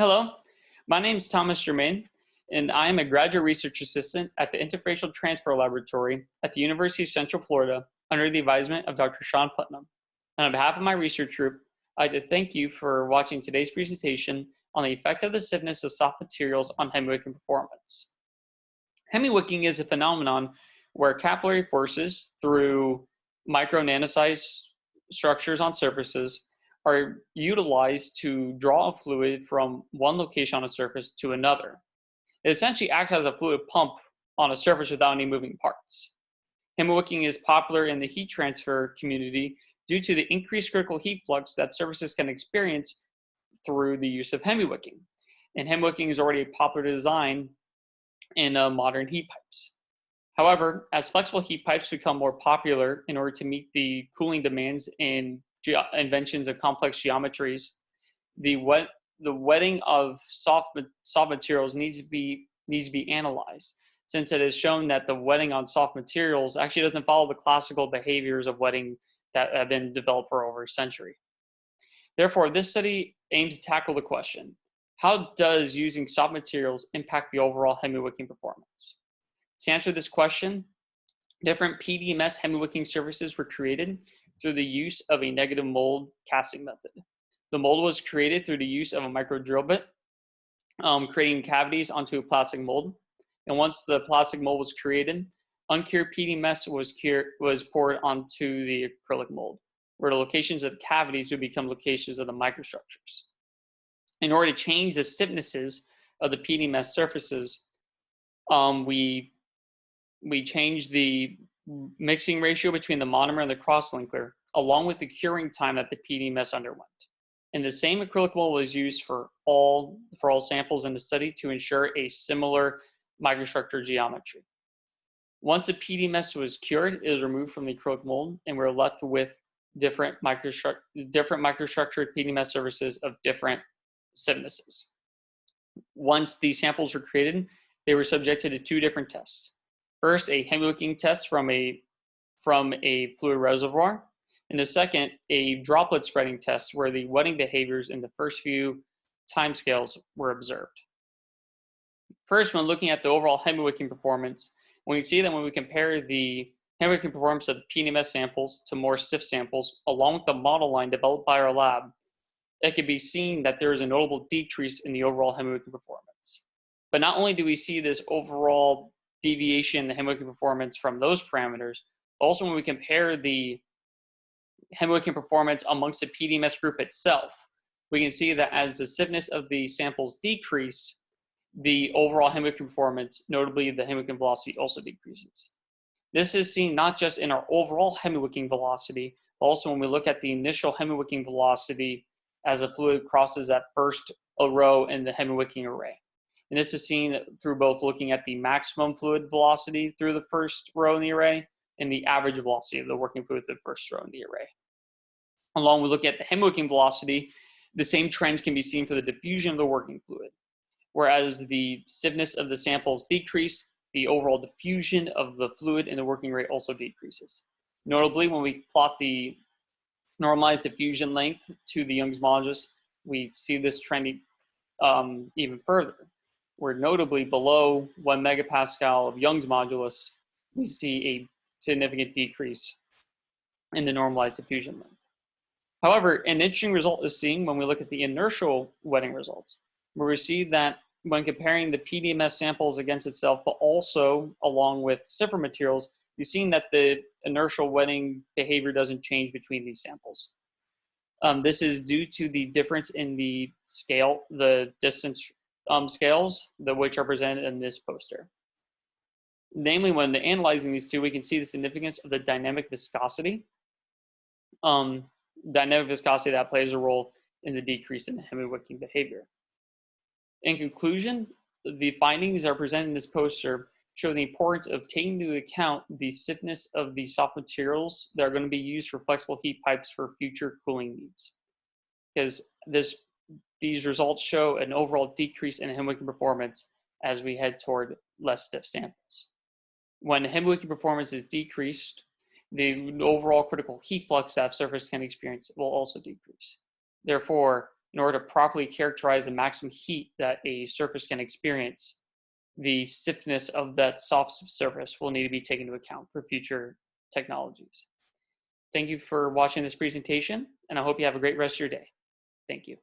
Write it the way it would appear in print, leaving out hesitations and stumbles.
Hello, my name is Thomas Germain, and I am a graduate research assistant at the Interfacial Transfer Laboratory at the University of Central Florida under the advisement of Dr. Sean Putnam. And on behalf of my research group, I'd like to thank you for watching today's presentation on the effect of the stiffness of soft materials on hemiwicking performance. Hemiwicking is a phenomenon where capillary forces through micro nanosized structures on surfaces are utilized to draw a fluid from one location on a surface to another. It essentially acts as a fluid pump on a surface without any moving parts. Hemiwicking is popular in the heat transfer community due to the increased critical heat flux that surfaces can experience through the use of hemiwicking. And hemiwicking is already a popular design in modern heat pipes. However, as flexible heat pipes become more popular in order to meet the cooling demands in inventions of complex geometries, the wetting of soft materials needs to be analyzed, since it is shown that the wetting on soft materials actually doesn't follow the classical behaviors of wetting that have been developed for over a century. Therefore, this study aims to tackle the question: how does using soft materials impact the overall hemiwicking performance? To answer this question, different PDMS hemiwicking surfaces were created through the use of a negative mold casting method. The mold was created through the use of a micro drill bit, creating cavities onto a plastic mold. And once the plastic mold was created, uncured PDMS was poured onto the acrylic mold, where the locations of the cavities would become locations of the microstructures. In order to change the stiffnesses of the PDMS surfaces, we changed the mixing ratio between the monomer and the cross-linker, along with the curing time that the PDMS underwent. And the same acrylic mold was used for all samples in the study to ensure a similar microstructure geometry. Once the PDMS was cured, it was removed from the acrylic mold, and we're left with different microstructured PDMS surfaces of different stiffnesses. Once these samples were created, they were subjected to two different tests. First, a hemiwicking test from a fluid reservoir, and the second, a droplet spreading test where the wetting behaviors in the first few timescales were observed. First, when looking at the overall hemiwicking performance, we see that when we compare the hemiwicking performance of the PDMS samples to more stiff samples, along with the model line developed by our lab, it can be seen that there is a notable decrease in the overall hemiwicking performance. But not only do we see this overall deviation in the hemiwicking performance from those parameters, but also when we compare the hemiwicking performance amongst the PDMS group itself, we can see that as the stiffness of the samples decrease, the overall hemiwicking performance, notably the hemiwicking velocity, also decreases. This is seen not just in our overall hemiwicking velocity, but also when we look at the initial hemiwicking velocity as the fluid crosses that first row in the hemiwicking array. And this is seen through both looking at the maximum fluid velocity through the first row in the array and the average velocity of the working fluid through the first row in the array. Along with looking at the hemiwicking velocity, the same trends can be seen for the diffusion of the working fluid. Whereas the stiffness of the samples decrease, the overall diffusion of the fluid in the working array also decreases. Notably, when we plot the normalized diffusion length to the Young's modulus, we see this trending even further, where notably below 1 megapascal of Young's modulus, we see a significant decrease in the normalized diffusion length. However, an interesting result is seen when we look at the inertial wetting results, where we see that when comparing the PDMS samples against itself, but also along with stiffer materials, you've seen that the inertial wetting behavior doesn't change between these samples. This is due to the difference in the scale, the distance scales, which are presented in this poster. Namely, when analyzing these two, we can see the significance of the dynamic viscosity. Dynamic viscosity that plays a role in the decrease in the hemiwicking behavior. In conclusion, the findings that are presented in this poster show the importance of taking into account the stiffness of the soft materials that are going to be used for flexible heat pipes for future cooling needs. Because these results show an overall decrease in hemiwicking performance as we head toward less stiff samples. When hemiwicking performance is decreased, the overall critical heat flux that surface can experience will also decrease. Therefore, in order to properly characterize the maximum heat that a surface can experience, the stiffness of that soft surface will need to be taken into account for future technologies. Thank you for watching this presentation, and I hope you have a great rest of your day. Thank you.